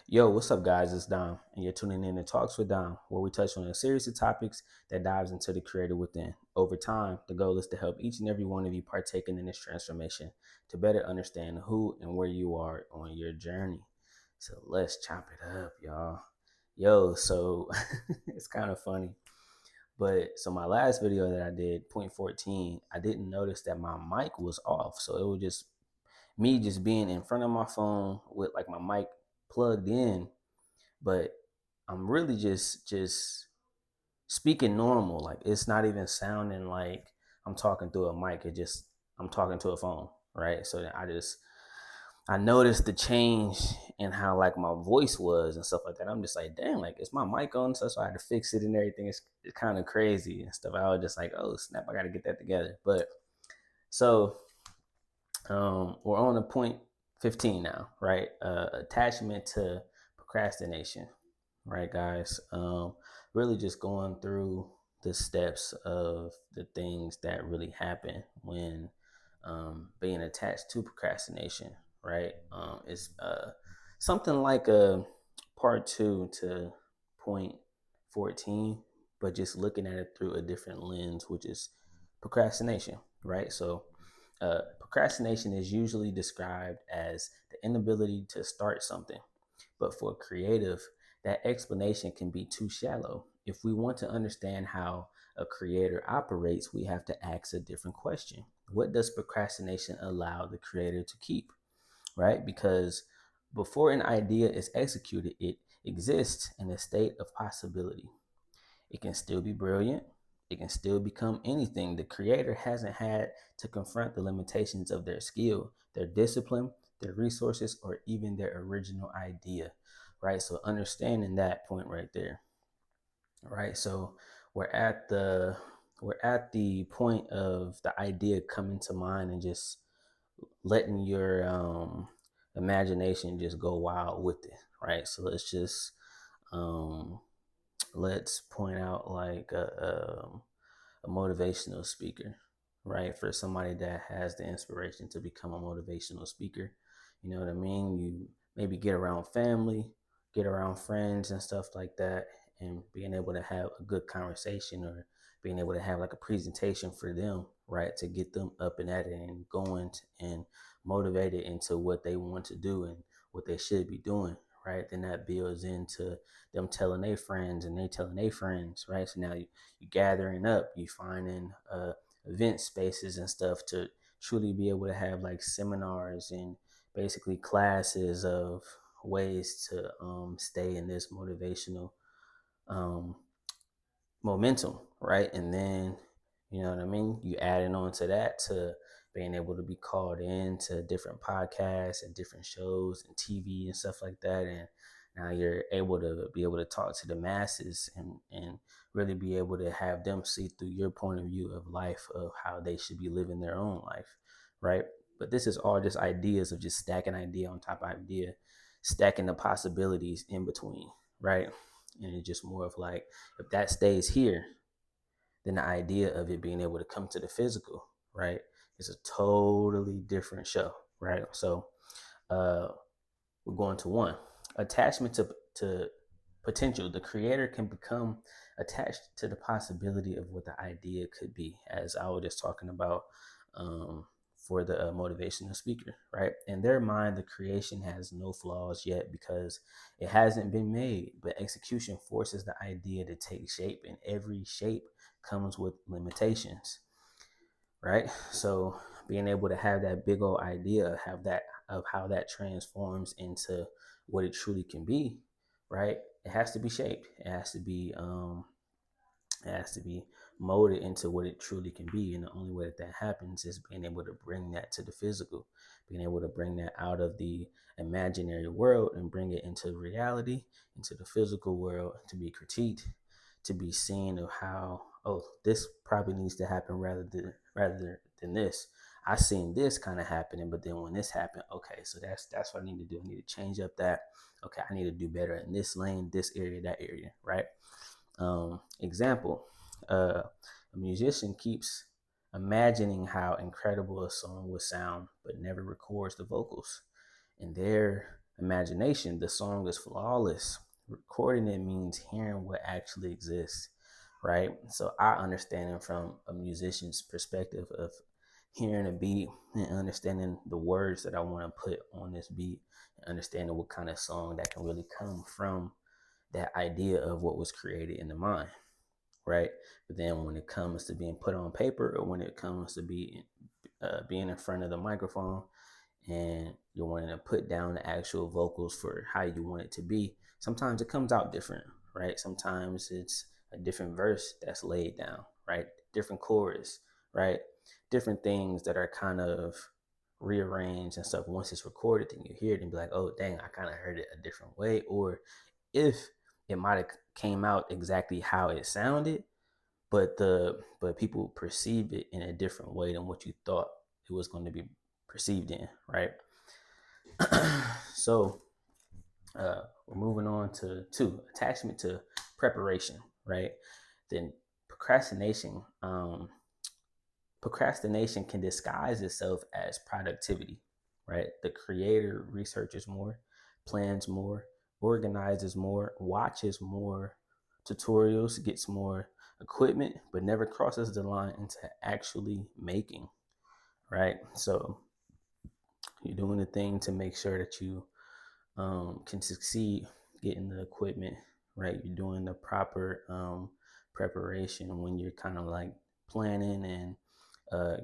Yo, what's up, guys? It's Dom, and you're tuning in to Talks with Dom, where we touch on a series of topics that dives into the creator within. Over time, the goal is to help each and every one of you partaking in this transformation to better understand who and where you are on your journey. So let's chop it up, y'all. Yo, so it's kind of funny, but so my last video that I did, point 14, I didn't notice that my mic was off. So it was just me just being in front of my phone with like my mic plugged in, but I'm really just speaking normal. Like it's not even sounding like I'm talking through a mic. It just I'm talking to a phone, right? So I noticed the change in how like my voice was and stuff like that. I'm just like, damn, like is my mic on? So I had to fix it and everything. It's kind of crazy and stuff. I was just like, oh snap, I got to get that together. But so we're on to point 15 now, right? Attachment to procrastination, right, guys? Really just going through the steps of the things that really happen when being attached to procrastination, right? It's something like a part two to point 14, but just looking at it through a different lens, which is procrastination, right? So, procrastination is usually described as the inability to start something, but for creative, that explanation can be too shallow. If we want to understand how a creator operates, we have to ask a different question. What does procrastination allow the creator to keep? Right? Because before an idea is executed, it exists in a state of possibility. It can still be brilliant. It can still become anything. The creator hasn't had to confront the limitations of their skill, their discipline, their resources, or even their original idea. Right. So understanding that point right there. Right. So we're at the we're at the point of the idea coming to mind and just letting your imagination just go wild with it. Right. So um, let's point out like a motivational speaker, right? For somebody that has the inspiration to become a motivational speaker, you know what I mean? You maybe get around family, get around friends and stuff like that, and being able to have a good conversation or being able to have like a presentation for them, right? To get them up and at it and going and motivated into what they want to do and what they should be doing, right? Then that builds into them telling their friends and they telling their friends, right? So now you gathering up, you finding event spaces and stuff to truly be able to have like seminars and basically classes of ways to stay in this motivational um, momentum, right? And then, you know what I mean? You adding on to that to being able to be called in to different podcasts and different shows and TV and stuff like that. And now you're able to be able to talk to the masses and really be able to have them see through your point of view of life of how they should be living their own life, right? But this is all just ideas of just stacking idea on top of idea, stacking the possibilities in between, right? And it's just more of like, if that stays here, then the idea of it being able to come to the physical, right, is a totally different show, right? So uh, we're going to one attachment to potential. The creator can become attached to the possibility of what the idea could be, as I was just talking about um, for the motivational speaker, right? In their mind, the creation has no flaws yet because it hasn't been made, but execution forces the idea to take shape, and every shape comes with limitations, right? So being able to have that big old idea, have that of how that transforms into what it truly can be, right? It has to be shaped. It has to be molded into what it truly can be. And the only way that that happens is being able to bring that to the physical, being able to bring that out of the imaginary world and bring it into reality, into the physical world, to be critiqued, to be seen of how, oh, this probably needs to happen rather than this. I seen this kind of happening, but then when this happened, okay, so that's what I need to do. I need to change up that. Okay, I need to do better in this lane, this area, that area, right? Example, a musician keeps imagining how incredible a song would sound, but never records the vocals. And there imagination, the song is flawless. Recording it means hearing what actually exists, right? So I understand it from a musician's perspective of hearing a beat and understanding the words that I want to put on this beat, and understanding what kind of song that can really come from that idea of what was created in the mind, right? But then when it comes to being put on paper, or when it comes to being in front of the microphone, and you're wanting to put down the actual vocals for how you want it to be, sometimes it comes out different, right? Sometimes it's a different verse that's laid down, right? Different chorus, right? Different things that are kind of rearranged and stuff. Once it's recorded, then you hear it and be like, oh, dang, I kind of heard it a different way. Or if it might have came out exactly how it sounded, but people perceived it in a different way than what you thought it was going to be perceived in, right? So we're moving on to two, attachment to preparation, right? Then procrastination. Procrastination can disguise itself as productivity, right? The creator researches more, plans more, organizes more, watches more tutorials, gets more equipment, but never crosses the line into actually making, right? So you're doing the thing to make sure that you can succeed getting the equipment, right? You're doing the proper preparation when you're kind of like planning and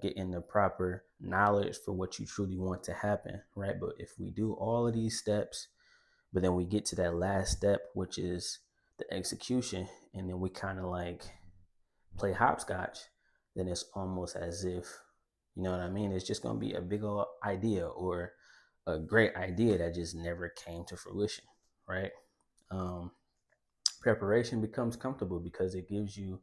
getting the proper knowledge for what you truly want to happen, right? But if we do all of these steps, but then we get to that last step, which is the execution, and then we kind of like play hopscotch, then it's almost as if, you know what I mean? It's just going to be a big old idea, or a great idea that just never came to fruition, right? Um, Preparation becomes comfortable because it gives you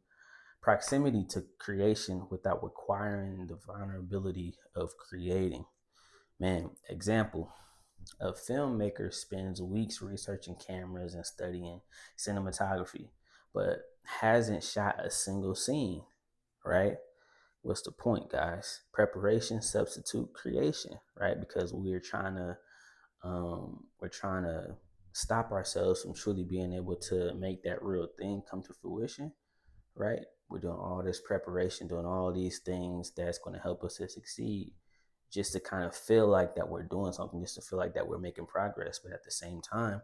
proximity to creation without requiring the vulnerability of creating. Man, example, a filmmaker spends weeks researching cameras and studying cinematography, but hasn't shot a single scene, right? What's the point, guys? Preparation substitute creation, right? Because we're trying to stop ourselves from truly being able to make that real thing come to fruition, right? We're doing all this preparation, doing all these things that's going to help us to succeed, just to kind of feel like that we're doing something, just to feel like that we're making progress. But at the same time,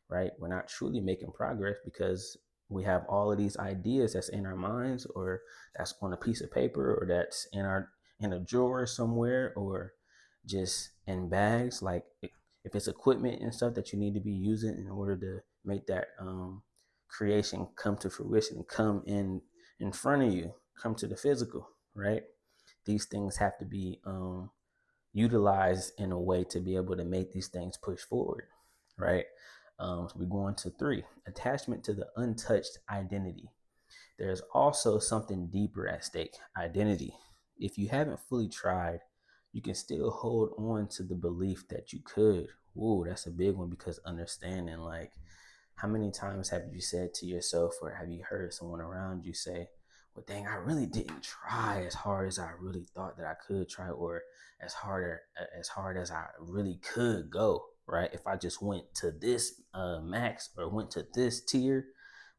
right, we're not truly making progress because we have all of these ideas that's in our minds, or that's on a piece of paper, or that's in a drawer somewhere, or just in bags. Like if it's equipment and stuff that you need to be using in order to make that creation come to fruition, come in front of you, come to the physical, right? These things have to be utilized in a way to be able to make these things push forward, right? So we go on to three, attachment to the untouched identity. There's also something deeper at stake, identity. If you haven't fully tried, you can still hold on to the belief that you could. Ooh, that's a big one, because understanding, like, how many times have you said to yourself, or have you heard someone around you say, well, dang, I really didn't try as hard as I really thought that I could try, or as hard as I really could go, right? If I just went to this max, or went to this tier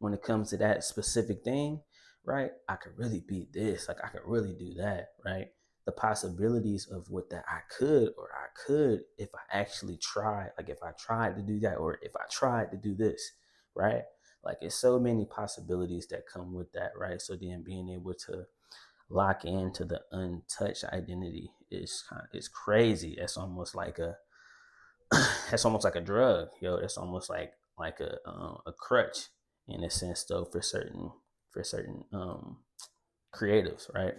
when it comes to that specific thing, right? I could really beat this. Like I could really do that, right? The possibilities of what that I could, or I could, if I actually tried, like if I tried to do that, or if I tried to do this, right? Like it's so many possibilities that come with that, right? So then being able to lock into the untouched identity is crazy. That's almost like a that's almost like a drug, yo. That's almost like a crutch in a sense, though, for certain creatives, right?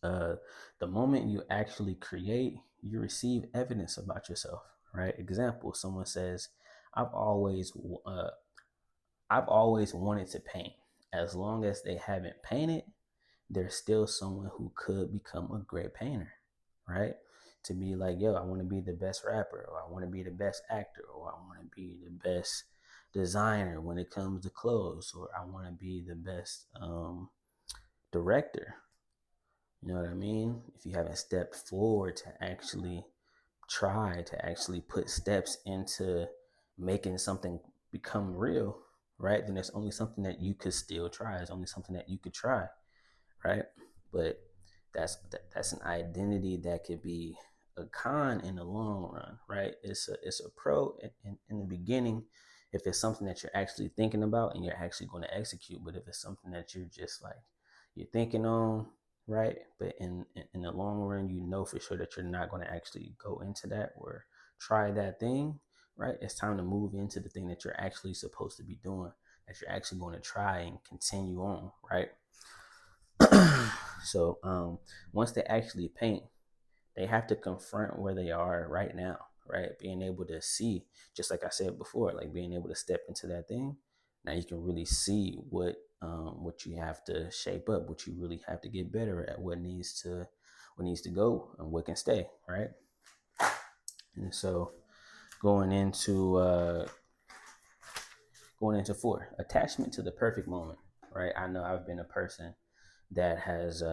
uh, the moment you actually create, you receive evidence about yourself, right? Example: someone says, "I've always, uh, I've always wanted to paint." As long as they haven't painted, there's still someone who could become a great painter, right? To be like, yo, I want to be the best rapper, or I want to be the best actor, or I want to be the best designer when it comes to clothes, or I want to be the best director. You know what I mean? If you haven't stepped forward to actually try to actually put steps into making something become real, right, then it's only something that you could still try. It's only something that you could try, right? But that's an identity that could be a con in the long run, right? It's a pro in the beginning if it's something that you're actually thinking about and you're actually going to execute. But if it's something that you're just like you're thinking on, right? But in the long run, you know for sure that you're not going to actually go into that or try that thing, right? It's time to move into the thing that you're actually supposed to be doing, that you're actually going to try and continue on, right? So once they actually paint, they have to confront where they are right now, right? Being able to see, just like I said before, like being able to step into that thing. Now you can really see what you have to shape up, what you really have to get better at, what needs to go, and what can stay, right? And so going into uh, going into 4, attachment to the perfect moment, right? I know that has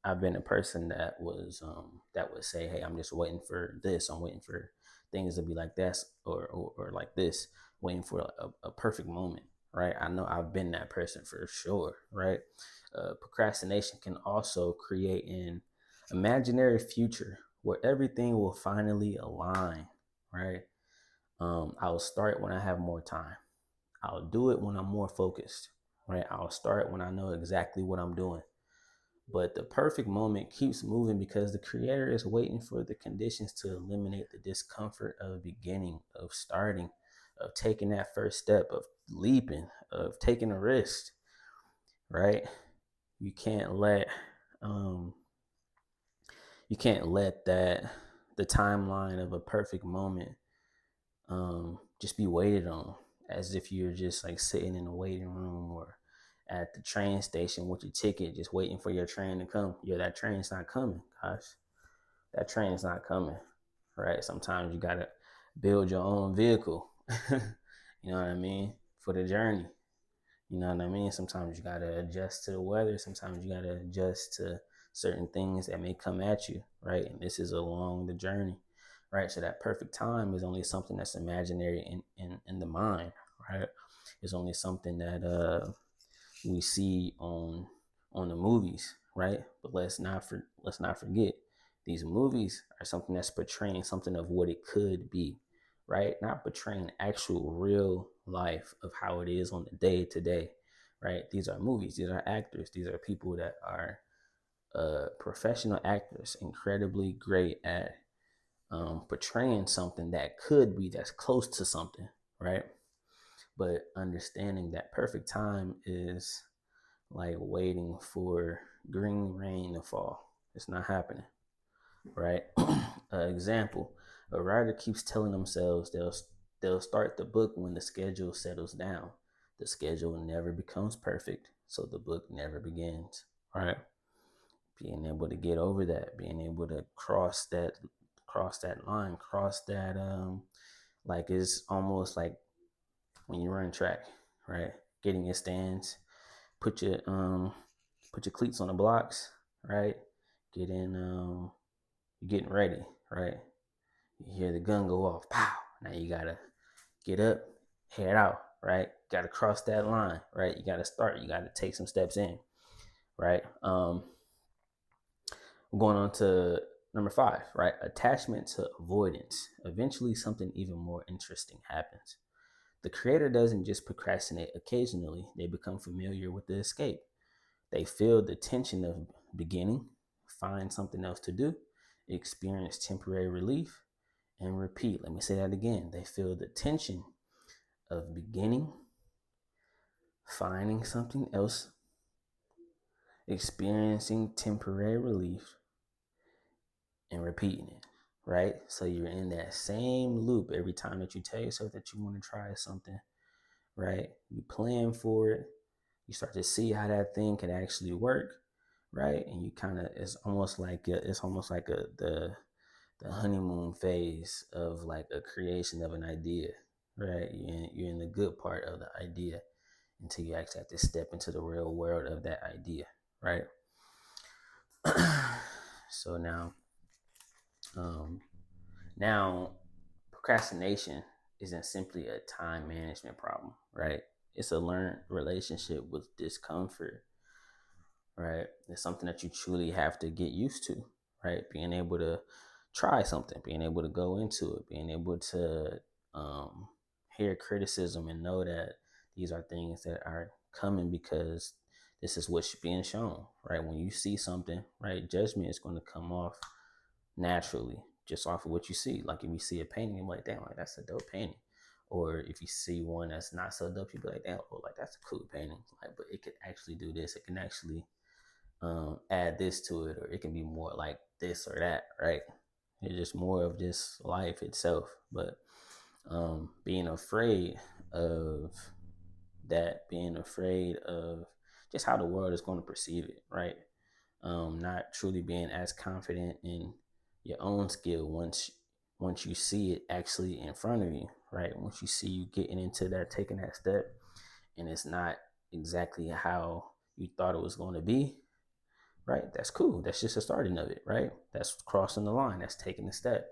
I've been a person that would say, hey, I'm just waiting for this. I'm waiting for things to be like this or like this, waiting for a perfect moment, right? I know I've been that person for sure, right? Procrastination can also create an imaginary future where everything will finally align, right? I'll start when I have more time. I'll do it when I'm more focused, right? I'll start when I know exactly what I'm doing. But the perfect moment keeps moving because the creator is waiting for the conditions to eliminate the discomfort of beginning, of starting, of taking that first step, of leaping, of taking a risk, right? You can't let um you can't let that the timeline of a perfect moment just be waited on as if you're just like sitting in a waiting room or at the train station with your ticket, just waiting for your train to come. Yeah, that train's not coming, gosh. That train's not coming, right? Sometimes you gotta build your own vehicle, you know what I mean, for the journey. You know what I mean? Sometimes you gotta adjust to the weather. Sometimes you gotta adjust to certain things that may come at you, right? And this is along the journey, right? So that perfect time is only something that's imaginary in the mind, right? It's only something that we see on the movies, right? But let's not forget these movies are something that's portraying something of what it could be, right? Not portraying actual real life of how it is on the day to day, right? These are movies, these are actors, these are people that are professional actors, incredibly great at portraying something that could be that's close to something, right? But understanding that perfect time is like waiting for green rain to fall. It's not happening, right? Example: a writer keeps telling themselves they'll start the book when the schedule settles down. The schedule never becomes perfect, so the book never begins, right? Being able to get over that, being able to cross that line, cross that like it's almost like when you run track, right? Getting your stance, put your um put your cleats on the blocks, right? Get in you're getting ready, right? You hear the gun go off, pow. Now you gotta get up, head out, right? Gotta cross that line, right? You gotta start, you gotta take some steps in, right? We're going on to number 5, right? Attachment to avoidance. Eventually something even more interesting happens. The creator doesn't just procrastinate occasionally, they become familiar with the escape. They feel the tension of beginning, find something else to do, experience temporary relief, and repeat. Let me say that again. They feel the tension of beginning, finding something else, experiencing temporary relief, and repeating it, right? So you're in that same loop every time that you tell yourself that you want to try something, right? You plan for it, you start to see how that thing can actually work, right? And you kind of it's almost like the honeymoon phase of like a creation of an idea, right? You're in the good part of the idea until you actually have to step into the real world of that idea, right? So now, um, Now, procrastination isn't simply a time management problem, right? It's a learned relationship with discomfort, right? It's something that you truly have to get used to, right? Being able to try something, being able to go into it, being able to um, hear criticism and know that these are things that are coming because this is what's being shown, right? When you see something, right, judgment is going to come off naturally just off of what you see. Like if you see a painting, you're like, damn, like that's a dope painting. Or if you see one that's not so dope, you'd be like, damn, oh, like that's a cool painting. Like, but it could actually do this. It can actually add this to it, or it can be more like this or that, right? It's just more of just life itself. But being afraid of that, being afraid of just how the world is going to perceive it, right? Not truly being as confident in your own skill once you see it actually in front of you, right? Once you see you getting into that, taking that step, and it's not exactly how you thought it was going to be, right? That's cool. That's just the starting of it, right? That's crossing the line. That's taking the step,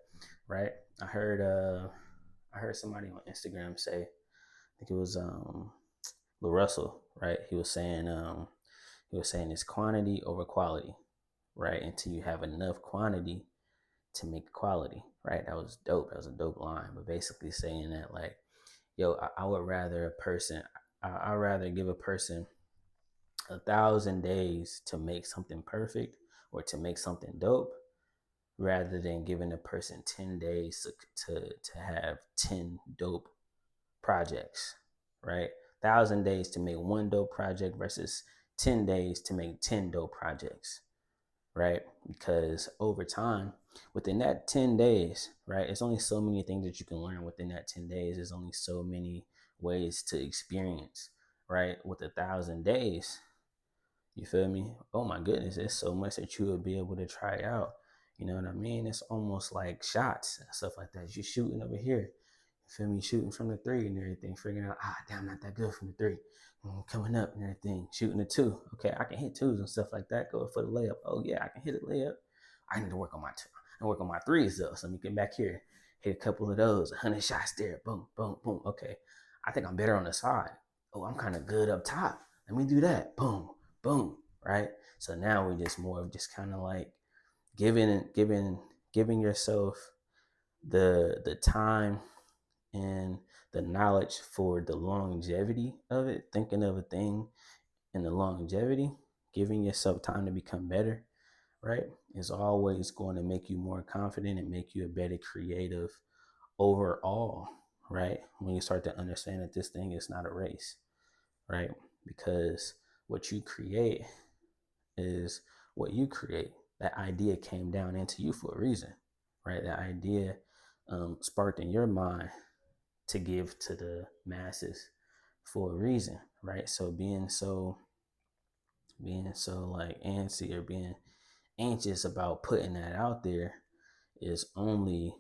right? I heard somebody on Instagram say, I think it was Lil Russell, right? He was saying it's quantity over quality, right? Until you have enough quantity to make quality, right? That was dope. That was a dope line. But basically saying that like, yo, I would rather I'd rather give a person 1,000 days to make something perfect or to make something dope rather than giving a person 10 days to have 10 dope projects, right? 1,000 days to make one dope project versus 10 days to make 10 dope projects, right? Because over time, within that 10 days, right, it's only so many things that you can learn within that 10 days. There's only so many ways to experience, right? With 1,000 days, you feel me? Oh my goodness, there's so much that you would be able to try out. You know what I mean? It's almost like shots and stuff like that. You're shooting over here. You feel me? Shooting from the three and everything. Figuring out, damn, not that good from the three. Coming up and everything. Shooting the two. Okay, I can hit twos and stuff like that. Go for the layup. Oh yeah, I can hit a layup. I need to work on my two. I work on my threes though. So let me get back here. Hit a couple of those. 100 shots there. Boom, boom, boom. Okay. I think I'm better on the side. Oh, I'm kind of good up top. Let me do that. Boom, boom, right? So now we're just more of just kind of like giving yourself the time and the knowledge for the longevity of it, thinking of a thing and the longevity, giving yourself time to become better, right? Is always going to make you more confident and make you a better creative overall, right? When you start to understand that this thing is not a race, right? Because what you create is what you create. That idea came down into you for a reason, right? That idea sparked in your mind to give to the masses for a reason, right? So being so like antsy or being anxious about putting that out there is only,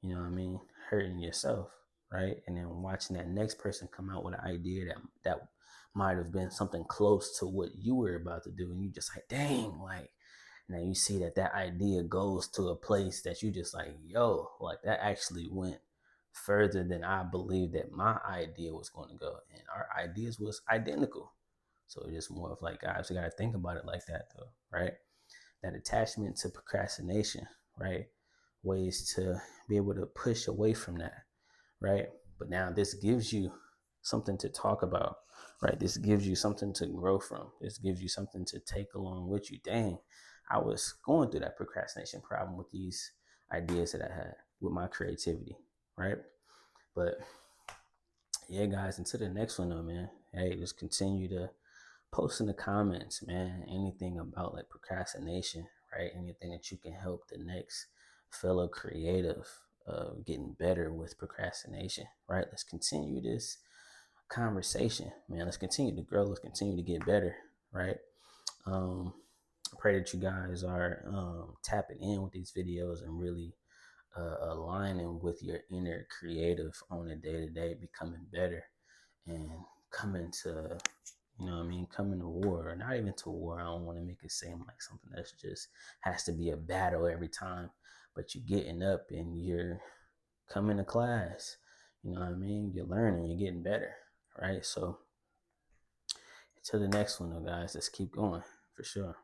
you know what I mean, hurting yourself, right? And then watching that next person come out with an idea that might have been something close to what you were about to do, and you just like, dang, like now you see that idea goes to a place that you just like, yo, like that actually went further than I believed that my idea was going to go, and our ideas was identical. So it's just more of like, guys, we got to think about it like that, though, right? That attachment to procrastination, right? Ways to be able to push away from that, right? But now this gives you something to talk about, right? This gives you something to grow from. This gives you something to take along with you. Dang, I was going through that procrastination problem with these ideas that I had with my creativity, right? But yeah, guys, until the next one, though, man. Hey, just continue to post in the comments, man, anything about like procrastination, right? Anything that you can help the next fellow creative getting better with procrastination, right? Let's continue this conversation, man. Let's continue to grow. Let's continue to get better, right? I pray that you guys are tapping in with these videos and really aligning with your inner creative on a day to day, becoming better and coming to, you know what I mean, coming to war, or not even to war. I don't want to make it seem like something that's just has to be a battle every time. but you're getting up and you're coming to class. You know what I mean? You're learning, you're getting better, right? So, to the next one, though, guys. Let's keep going for sure.